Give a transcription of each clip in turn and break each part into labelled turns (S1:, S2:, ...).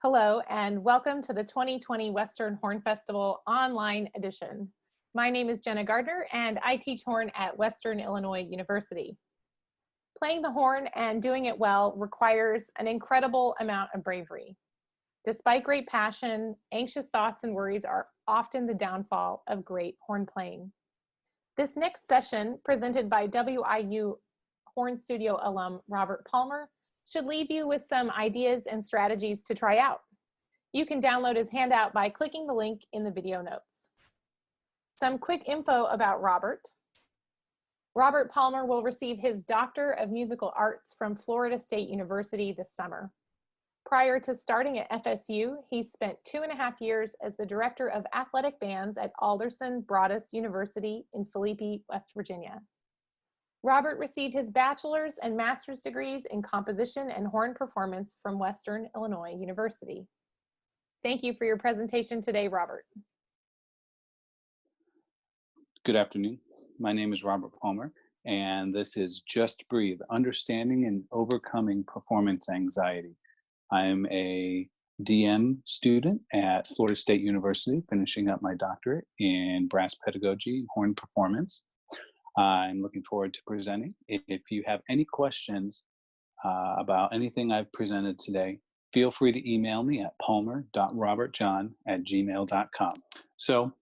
S1: Hello, and welcome to the 2020 Western Horn Festival online edition. My name is Jena Gardner, and I teach horn at Western Illinois University. Playing the horn and doing it well requires an incredible amount of bravery. Despite great passion, anxious thoughts and worries are often the downfall of great horn playing. This next session, presented by WIU Horn Studio alum Robert Palmer, should leave you with some ideas and strategies to try out. You can download his handout by clicking the link in the video notes. Some quick info about Robert. Robert Palmer will receive his Doctor of Musical Arts from Florida State University this summer. Prior to starting at FSU, he spent 2.5 years as the Director of Athletic Bands at Alderson Broaddus University in Philippi, West Virginia. Robert received his bachelor's and master's degrees in composition and horn performance from Western Illinois University. Thank you for your presentation today, Robert.
S2: Good afternoon. My name is Robert Palmer, and this is Just Breathe, Understanding and Overcoming Performance Anxiety. I'm a DM student at Florida State University, finishing up my doctorate in brass pedagogy and horn performance. I'm looking forward to presenting. If you have any questions about anything I've presented today, feel free to email me at palmer.robertjohn@gmail.com. So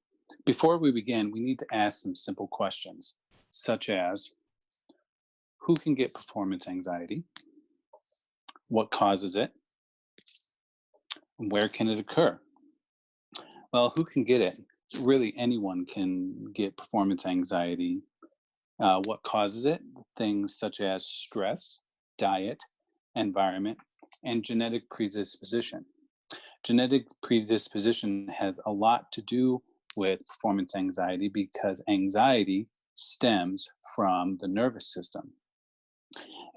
S2: before we begin, we need to ask some simple questions, such as, who can get performance anxiety? What causes it? Where can it occur? Well, who can get it? Really, anyone can get performance anxiety. What causes it? Things such as stress, diet, environment, and genetic predisposition. Genetic predisposition has a lot to do with performance anxiety because anxiety stems from the nervous system.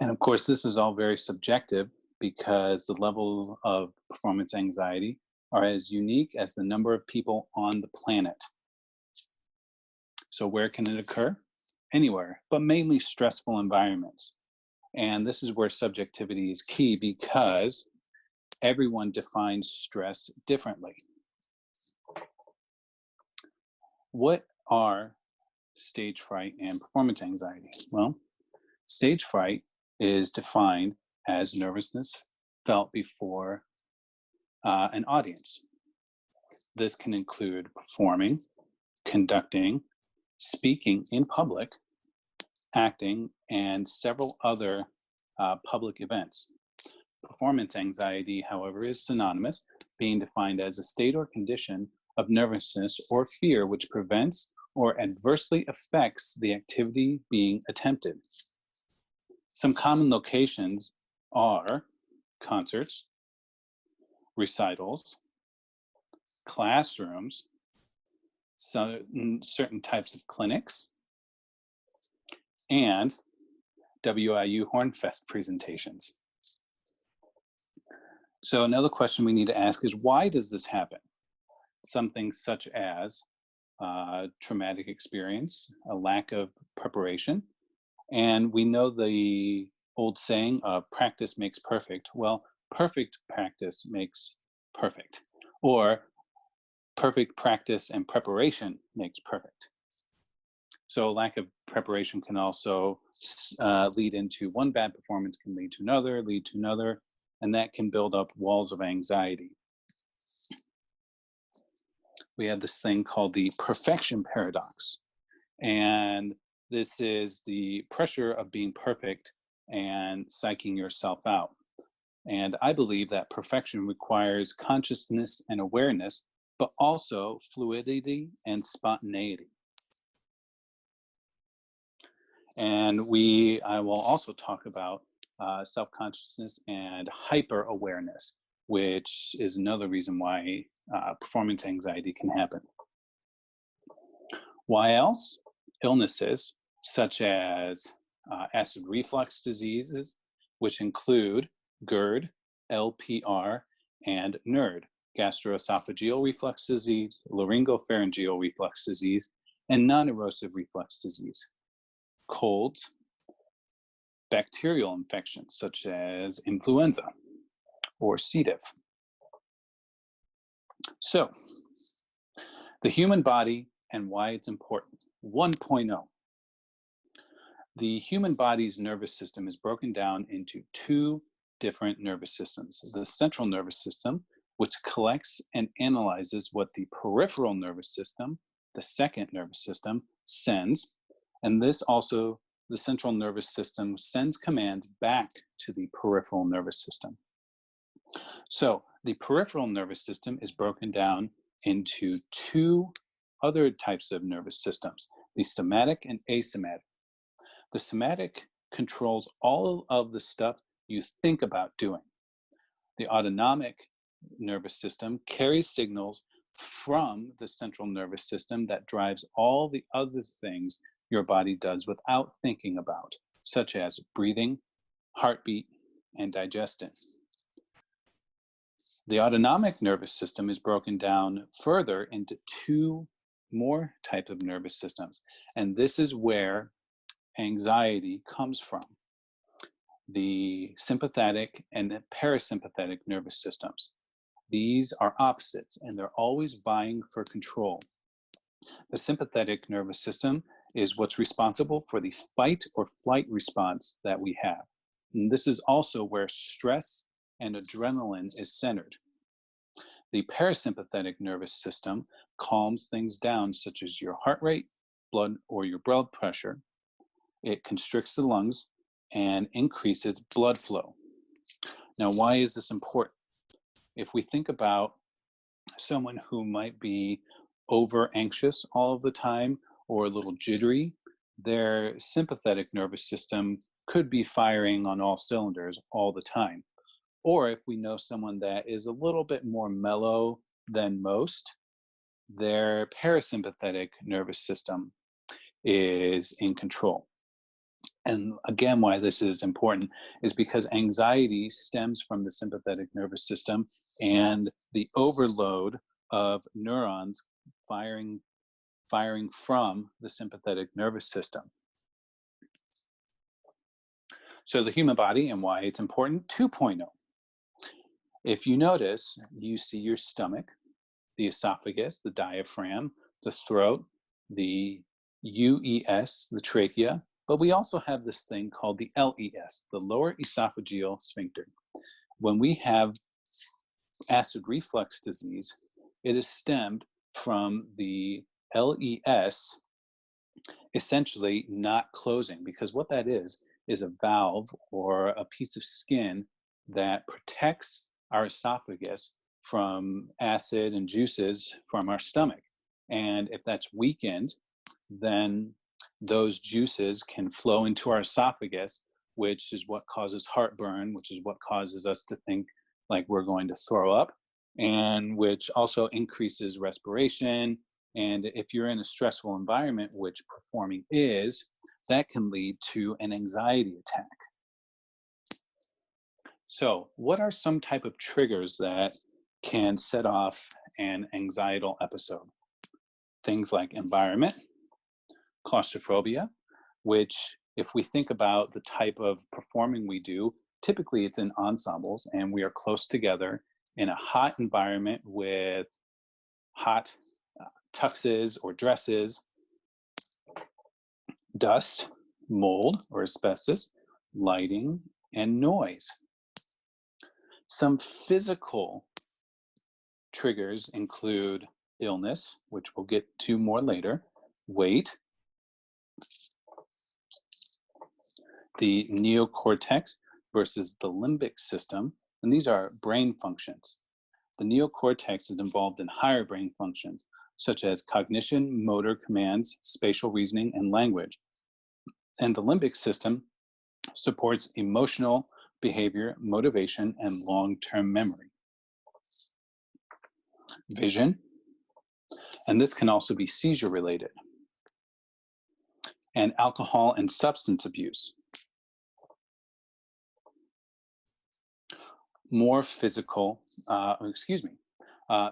S2: And of course, this is all very subjective because the levels of performance anxiety are as unique as the number of people on the planet. So where can it occur? Anywhere, but mainly stressful environments. And this is where subjectivity is key because everyone defines stress differently. What are stage fright and performance anxiety? Well, stage fright is defined as nervousness felt before an audience. This can include performing, conducting, speaking in public, acting, and several other public events. Performance anxiety, however, is synonymous, being defined as a state or condition of nervousness or fear which prevents or adversely affects the activity being attempted. Some common locations are concerts, recitals, classrooms, certain types of clinics, and WIU Hornfest presentations. So another question we need to ask is, why does this happen? Something such as traumatic experience, a lack of preparation, and we know the old saying, practice makes perfect. Well, perfect practice makes perfect, or perfect practice and preparation makes perfect. So lack of preparation can also lead into one bad performance, can lead to another, and that can build up walls of anxiety. We have this thing called the perfection paradox. And this is the pressure of being perfect and psyching yourself out. And I believe that perfection requires consciousness and awareness, but also fluidity and spontaneity. And I will also talk about self-consciousness and hyper-awareness, which is another reason why performance anxiety can happen. Why else? Illnesses such as acid reflux diseases, which include GERD, LPR, and NERD, gastroesophageal reflux disease, laryngopharyngeal reflux disease, and non-erosive reflux disease. Colds, bacterial infections such as influenza or C. diff, So, the human body and why it's important. 1.0. The human body's nervous system is broken down into two different nervous systems. The central nervous system, which collects and analyzes what the peripheral nervous system, the second nervous system, sends. And this also, the central nervous system sends commands back to the peripheral nervous system. So the peripheral nervous system is broken down into two other types of nervous systems, the somatic and asomatic. The somatic controls all of the stuff you think about doing. The autonomic nervous system carries signals from the central nervous system that drives all the other things your body does without thinking about, such as breathing, heartbeat, and digestion. The autonomic nervous system is broken down further into two more types of nervous systems, and this is where anxiety comes from. The sympathetic and the parasympathetic nervous systems. These are opposites, and they're always vying for control. The sympathetic nervous system is what's responsible for the fight or flight response that we have. And this is also where stress and adrenaline is centered. The parasympathetic nervous system calms things down, such as your heart rate, blood, or your blood pressure. It constricts the lungs and increases blood flow. Now, why is this important? If we think about someone who might be over anxious all of the time or a little jittery, their sympathetic nervous system could be firing on all cylinders all the time. Or if we know someone that is a little bit more mellow than most, their parasympathetic nervous system is in control. And again, why this is important is because anxiety stems from the sympathetic nervous system and the overload of neurons firing from the sympathetic nervous system. So the human body and why it's important, 2.0. If you notice, you see your stomach, the esophagus, the diaphragm, the throat, the UES, the trachea, but we also have this thing called the LES, the lower esophageal sphincter. When we have acid reflux disease, it is stemmed from the LES essentially not closing, because what that is a valve or a piece of skin that protects our esophagus from acid and juices from our stomach. And if that's weakened, then those juices can flow into our esophagus, which is what causes heartburn, which is what causes us to think like we're going to throw up, and which also increases respiration. And if you're in a stressful environment, which performing is, that can lead to an anxiety attack. So what are some type of triggers that can set off an anxietal episode? Things like environment, claustrophobia, which if we think about the type of performing we do, typically it's in ensembles and we are close together in a hot environment with hot tuxes or dresses, dust, mold or asbestos, lighting, and noise. Some physical triggers include illness, which we'll get to more later, weight, the neocortex versus the limbic system, and these are brain functions. The neocortex is involved in higher brain functions, such as cognition, motor commands, spatial reasoning, and language. And the limbic system supports emotional behavior, motivation, and long-term memory. Vision, and this can also be seizure-related. And alcohol and substance abuse. More physical,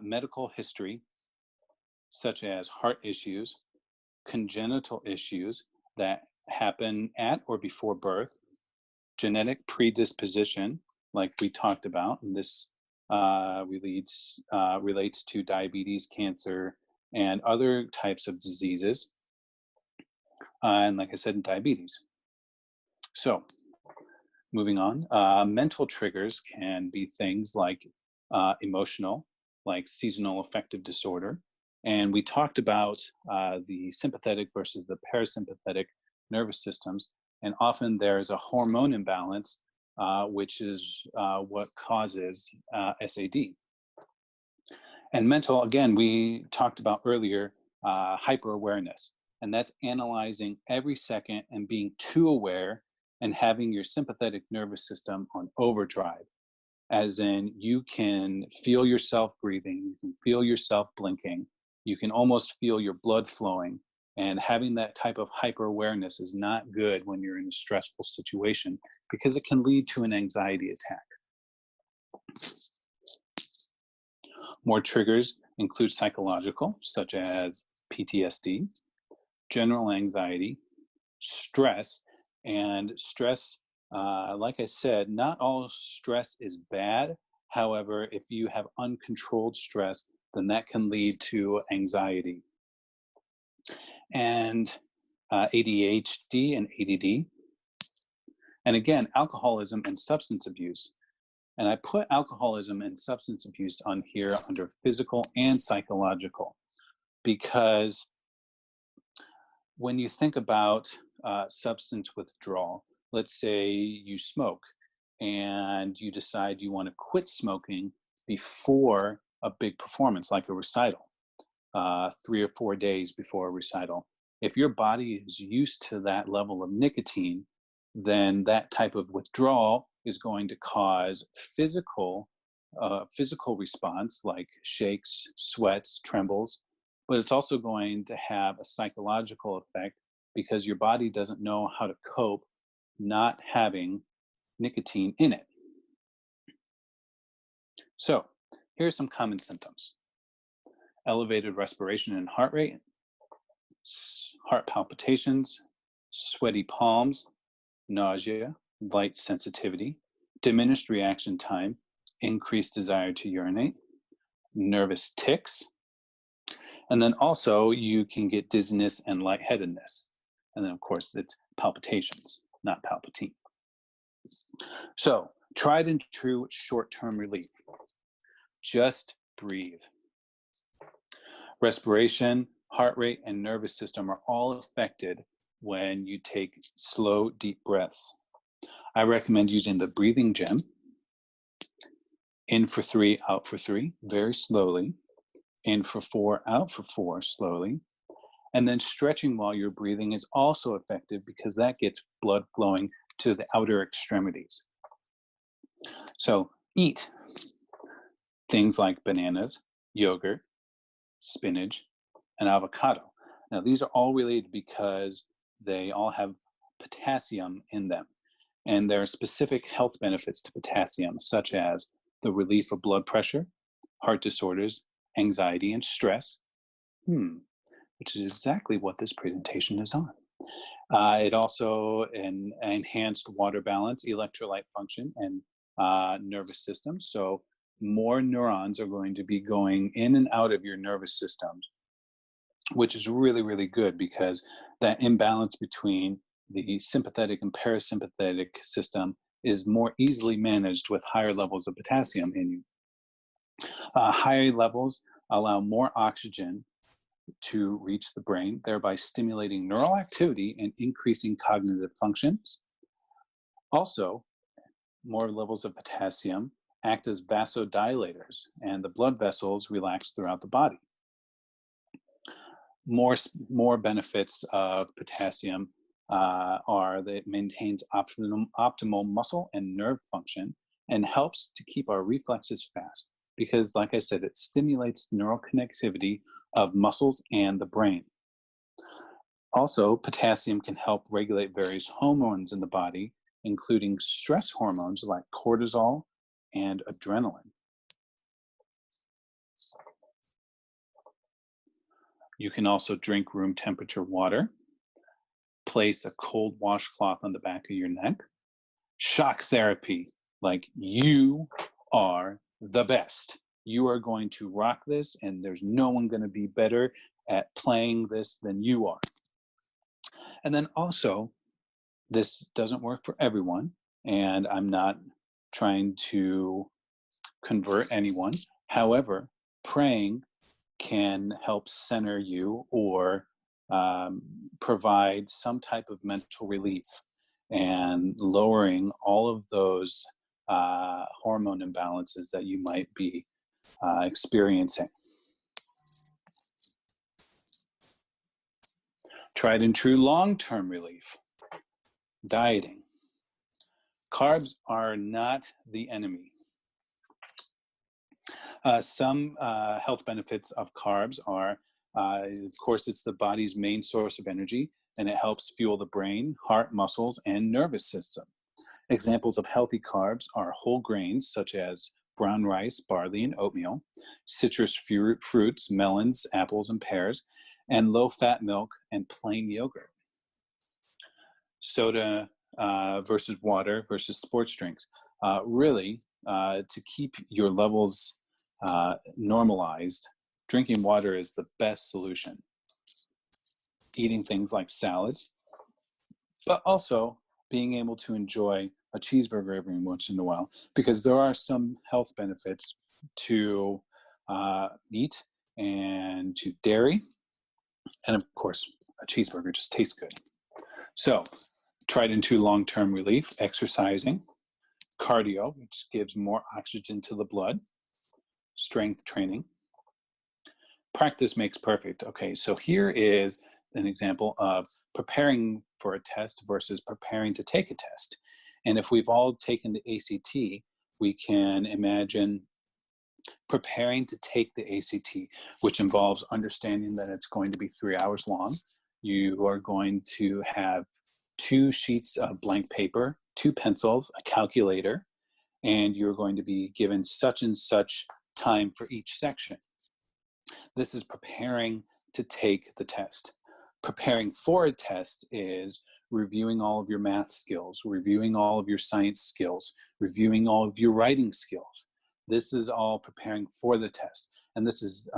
S2: medical history, such as heart issues, congenital issues that happen at or before birth, genetic predisposition, like we talked about, and this relates to diabetes, cancer, and other types of diseases. And like I said, diabetes. So moving on, mental triggers can be things like emotional, like seasonal affective disorder. And we talked about the sympathetic versus the parasympathetic nervous systems. And often there's a hormone imbalance, which is what causes SAD. And mental, again, we talked about earlier, hyper-awareness. And that's analyzing every second and being too aware and having your sympathetic nervous system on overdrive. As in, you can feel yourself breathing, you can feel yourself blinking, you can almost feel your blood flowing. And having that type of hyper-awareness is not good when you're in a stressful situation because it can lead to an anxiety attack. More triggers include psychological, such as PTSD, general anxiety, stress, and stress, like I said, not all stress is bad. However, if you have uncontrolled stress, then that can lead to anxiety. And ADHD and ADD. And again, alcoholism and substance abuse. And I put alcoholism and substance abuse on here under physical and psychological, because when you think about substance withdrawal, let's say you smoke and you decide you want to quit smoking before a big performance like a recital, 3 or 4 days before a recital. If your body is used to that level of nicotine, then that type of withdrawal is going to cause physical response like shakes, sweats, trembles, but it's also going to have a psychological effect because your body doesn't know how to cope not having nicotine in it. So here's some common symptoms: elevated respiration and heart rate, heart palpitations, sweaty palms, nausea, light sensitivity, diminished reaction time, increased desire to urinate, nervous tics, and then also you can get dizziness and lightheadedness. And then of course it's palpitations, not palpatine. So tried and true short-term relief. Just breathe. Respiration, heart rate, and nervous system are all affected when you take slow, deep breaths. I recommend using the breathing gem. In for 3, out for 3, very slowly. In for 4, out for 4, slowly. And then stretching while you're breathing is also effective because that gets blood flowing to the outer extremities. So eat things like bananas, yogurt, spinach, and avocado. Now these are all related because they all have potassium in them. And there are specific health benefits to potassium, such as the relief of blood pressure, heart disorders, anxiety, and stress, which is exactly what this presentation is on. It also enhanced water balance, electrolyte function, and nervous system. So more neurons are going to be going in and out of your nervous system, which is really, really good because that imbalance between the sympathetic and parasympathetic system is more easily managed with higher levels of potassium in you. Higher levels allow more oxygen to reach the brain, thereby stimulating neural activity and increasing cognitive functions. Also, more levels of potassium act as vasodilators, and the blood vessels relax throughout the body. More benefits of potassium are that it maintains optimal muscle and nerve function and helps to keep our reflexes fast because, like I said, it stimulates neural connectivity of muscles and the brain. Also, potassium can help regulate various hormones in the body, including stress hormones like cortisol and adrenaline. You can also drink room temperature water, place a cold washcloth on the back of your neck, shock therapy, like you are the best. You are going to rock this, and there's no one going to be better at playing this than you are. And then also, this doesn't work for everyone, and I'm not trying to convert anyone. However, praying can help center you or provide some type of mental relief and lowering all of those hormone imbalances that you might be experiencing. Tried and true long-term relief. Dieting. Carbs are not the enemy. Some health benefits of carbs are, of course, it's the body's main source of energy, and it helps fuel the brain, heart, muscles, and nervous system. Examples of healthy carbs are whole grains, such as brown rice, barley, and oatmeal, citrus fruits, melons, apples, and pears, and low-fat milk and plain yogurt. Soda versus water versus sports drinks. Really, to keep your levels normalized, drinking water is the best solution. Eating things like salads, but also being able to enjoy a cheeseburger every once in a while, because there are some health benefits to meat and to dairy. And of course, a cheeseburger just tastes good. So, tried and true long-term relief, exercising, cardio, which gives more oxygen to the blood, strength training. Practice makes perfect. Okay, so here is an example of preparing for a test versus preparing to take a test. And if we've all taken the ACT, we can imagine preparing to take the ACT, which involves understanding that it's going to be 3 hours long. You are going to have 2 sheets of blank paper, 2 pencils, a calculator, and you're going to be given such and such time for each section. This is preparing to take the test. Preparing for a test is reviewing all of your math skills, reviewing all of your science skills, reviewing all of your writing skills. This is all preparing for the test. And this is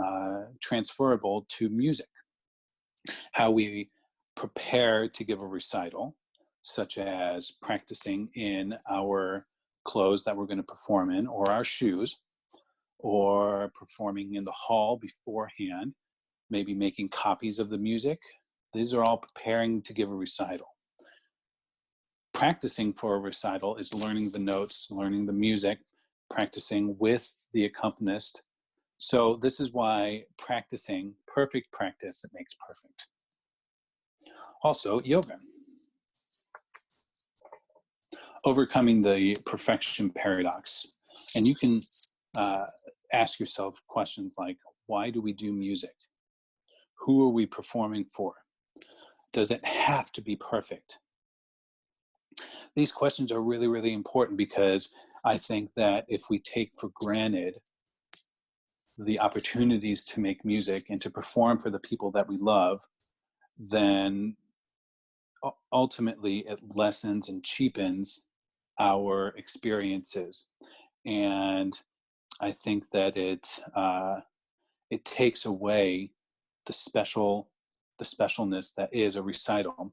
S2: transferable to music. How we prepare to give a recital, such as practicing in our clothes that we're going to perform in, or our shoes, or performing in the hall beforehand, maybe making copies of the music. These are all preparing to give a recital. Practicing for a recital is learning the notes, learning the music, practicing with the accompanist. So this is why practicing, perfect practice, it makes perfect. Also, yoga. Overcoming the perfection paradox. And you can ask yourself questions like, why do we do music? Who are we performing for? Does it have to be perfect? These questions are really, really important, because I think that if we take for granted the opportunities to make music and to perform for the people that we love, then ultimately it lessens and cheapens our experiences. And I think that it takes away the specialness that is a recital.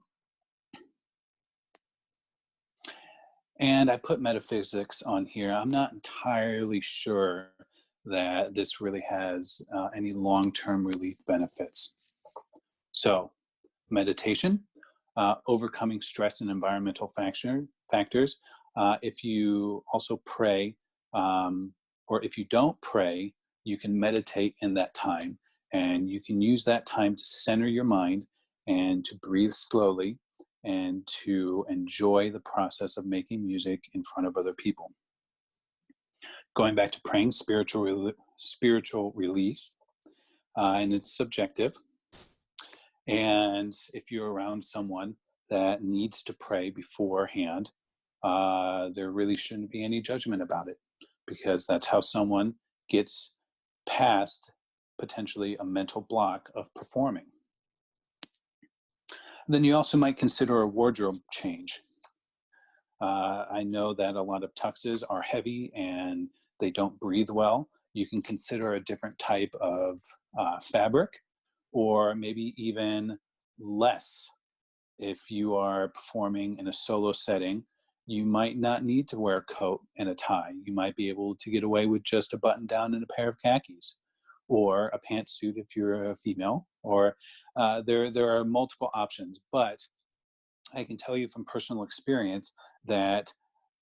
S2: And I put metaphysics on here. I'm not entirely sure that this really has any long-term relief benefits. So, meditation, overcoming stress and environmental factors. If you also pray, or if you don't pray, you can meditate in that time, and you can use that time to center your mind and to breathe slowly and to enjoy the process of making music in front of other people. Going back to praying, spiritual relief, and it's subjective. And if you're around someone that needs to pray beforehand, there really shouldn't be any judgment about it, because that's how someone gets past potentially a mental block of performing. Then you also might consider a wardrobe change. I know that a lot of tuxes are heavy and they don't breathe well, you can consider a different type of fabric, or maybe even less. If you are performing in a solo setting, you might not need to wear a coat and a tie. You might be able to get away with just a button down and a pair of khakis, or a pantsuit if you're a female, or there are multiple options. But I can tell you from personal experience that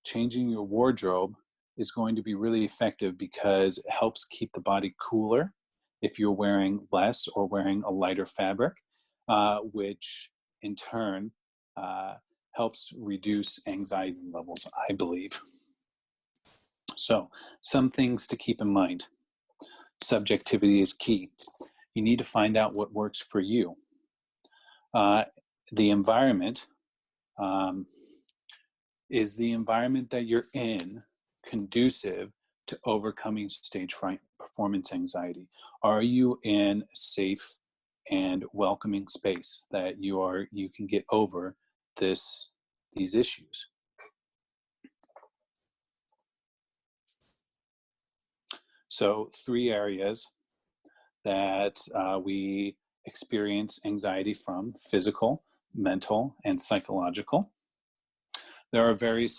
S2: changing your wardrobe is going to be really effective, because it helps keep the body cooler if you're wearing less or wearing a lighter fabric, which in turn helps reduce anxiety levels, I believe. So, some things to keep in mind. Subjectivity is key. You need to find out what works for you. The environment, is the environment that you're in conducive to overcoming stage fright, performance anxiety? Are you in a safe and welcoming space that you can get over these issues? So 3 areas that we experience anxiety from: physical, mental, and psychological. There are varying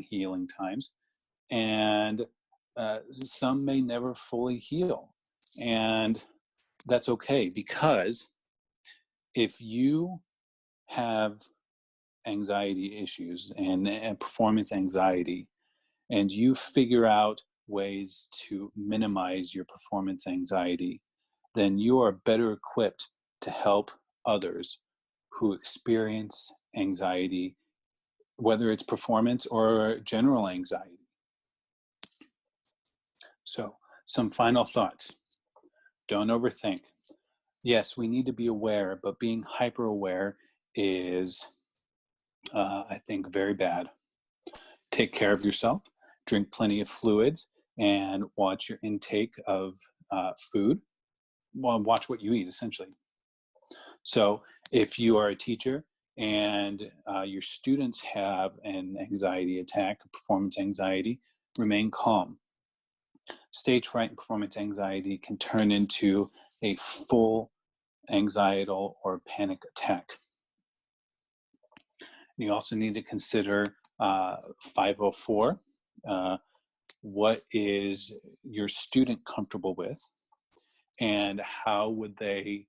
S2: healing times, and some may never fully heal. And that's okay, because if you have anxiety issues and performance anxiety, and you figure out ways to minimize your performance anxiety, then you are better equipped to help others who experience anxiety, whether it's performance or general anxiety. So, some final thoughts. Don't overthink. Yes, we need to be aware, but being hyper aware is, I think, very bad. Take care of yourself, drink plenty of fluids, and watch your intake of food. Well, watch what you eat, essentially. So if you are a teacher and your students have an anxiety attack, performance anxiety, remain calm. Stage fright and performance anxiety can turn into a full anxiety or panic attack. You also need to consider 504. What is your student comfortable with, and how would they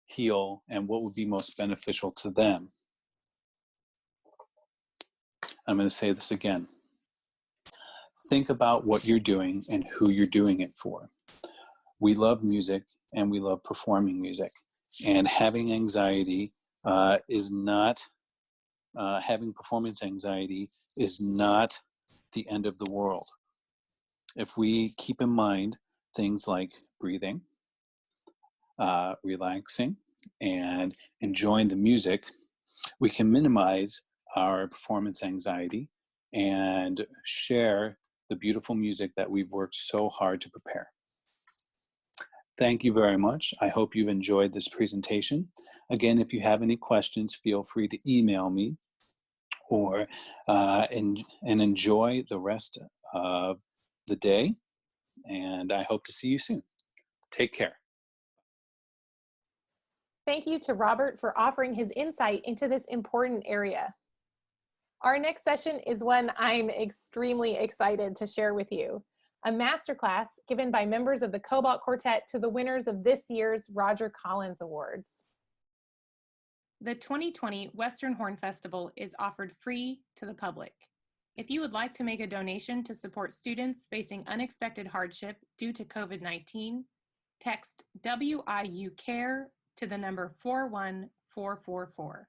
S2: heal, and what would be most beneficial to them? I'm going to say this again. Think about what you're doing and who you're doing it for. We love music and we love performing music, and having anxiety is not, having performance anxiety is not the end of the world. If we keep in mind things like breathing, relaxing, and enjoying the music, we can minimize our performance anxiety and share the beautiful music that we've worked so hard to prepare. Thank you very much. I hope you've enjoyed this presentation. Again, if you have any questions, feel free to email me, or and enjoy the rest of the day. And I hope to see you soon. Take care.
S1: Thank you to Robert for offering his insight into this important area. Our next session is one I'm extremely excited to share with you: a masterclass given by members of the Cobalt Quartet to the winners of this year's Roger Collins Awards. The 2020 Western Horn Festival is offered free to the public. If you would like to make a donation to support students facing unexpected hardship due to COVID-19, text WIU CARE to the number 41444.